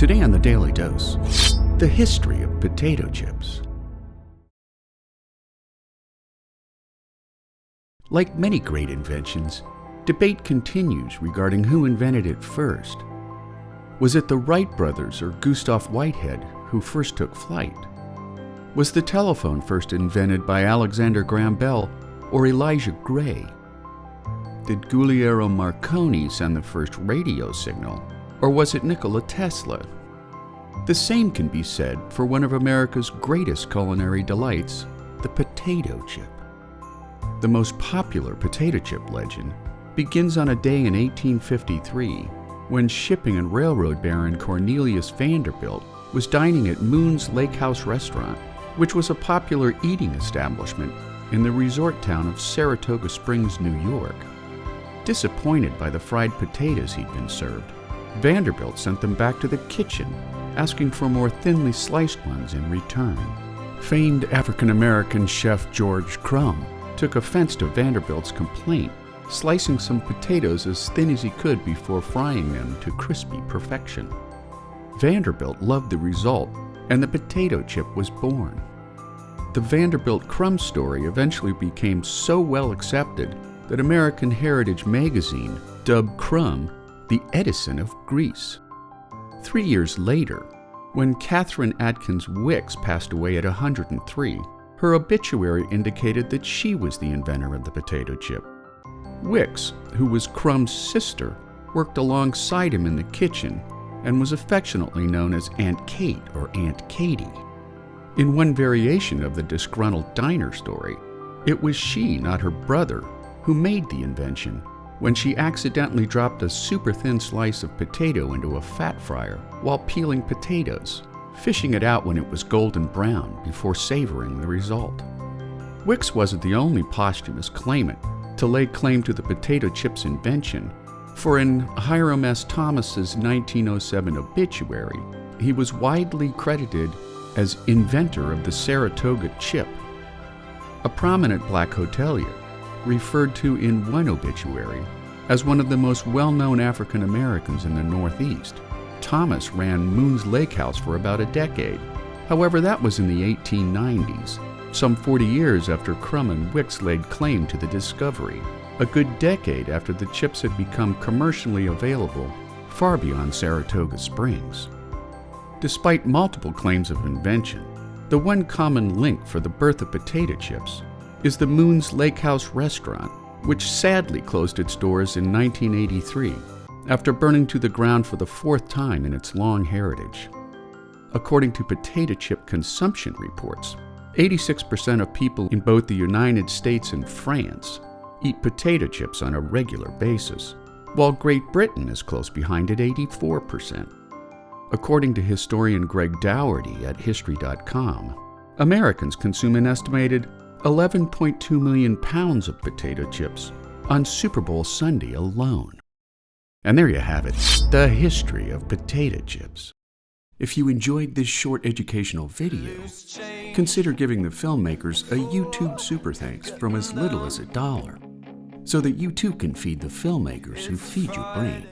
Today on the Daily Dose, the history of potato chips. Like many great inventions, debate continues regarding who invented it first. Was it the Wright Brothers or Gustave Whitehead who first took flight? Was the telephone first invented by Alexander Graham Bell or Elisha Gray? Did Guglielmo Marconi send the first radio signal, or was it Nicola Tesla? The same can be said for one of America's greatest culinary delights, the potato chip. The most popular potato chip legend begins on a day in 1853 when shipping and railroad baron Cornelius Vanderbilt was dining at Moon's Lake House restaurant, which was a popular eating establishment in the resort town of Saratoga Springs, New York. Disappointed by the fried potatoes he'd been served, Vanderbilt sent them back to the kitchen, asking for more thinly sliced ones in return. Famed African-American chef George Crum took offense to Vanderbilt's complaint, slicing some potatoes as thin as he could before frying them to crispy perfection. Vanderbilt loved the result, and the potato chip was born. The Vanderbilt-Crum story eventually became so well accepted that American Heritage magazine dubbed Crum the Edison of Greece. 3 years later, when Catherine Atkins Wicks passed away at 103, her obituary indicated that she was the inventor of the potato chip. Wicks, who was Crum's sister, worked alongside him in the kitchen and was affectionately known as Aunt Kate or Aunt Katie. In one variation of the disgruntled diner story, it was she, not her brother, who made the invention when she accidentally dropped a super thin slice of potato into a fat fryer while peeling potatoes, fishing it out when it was golden brown before savoring the result. Wicks wasn't the only posthumous claimant to lay claim to the potato chip's invention, for in Hiram S. Thomas's 1907 obituary, he was widely credited as inventor of the Saratoga chip. A prominent black hotelier, referred to in one obituary as one of the most well-known African Americans in the Northeast, Thomas ran Moon's Lake House for about a decade. However, that was in the 1890s, some 40 years after Crum and Wicks laid claim to the discovery, a good decade after the chips had become commercially available far beyond Saratoga Springs. Despite multiple claims of invention, the one common link for the birth of potato chips is the Moon's Lake House restaurant, which sadly closed its doors in 1983 after burning to the ground for the fourth time in its long heritage. According to potato chip consumption reports, 86% of people in both the United States and France eat potato chips on a regular basis, while Great Britain is close behind at 84%. According to historian Greg Dougherty at History.com, Americans consume an estimated 11.2 million pounds of potato chips on Super Bowl Sunday alone. And there you have it, the history of potato chips. If you enjoyed this short educational video, consider giving the filmmakers a YouTube super thanks from as little as $1, so that you too can feed the filmmakers who feed your brain.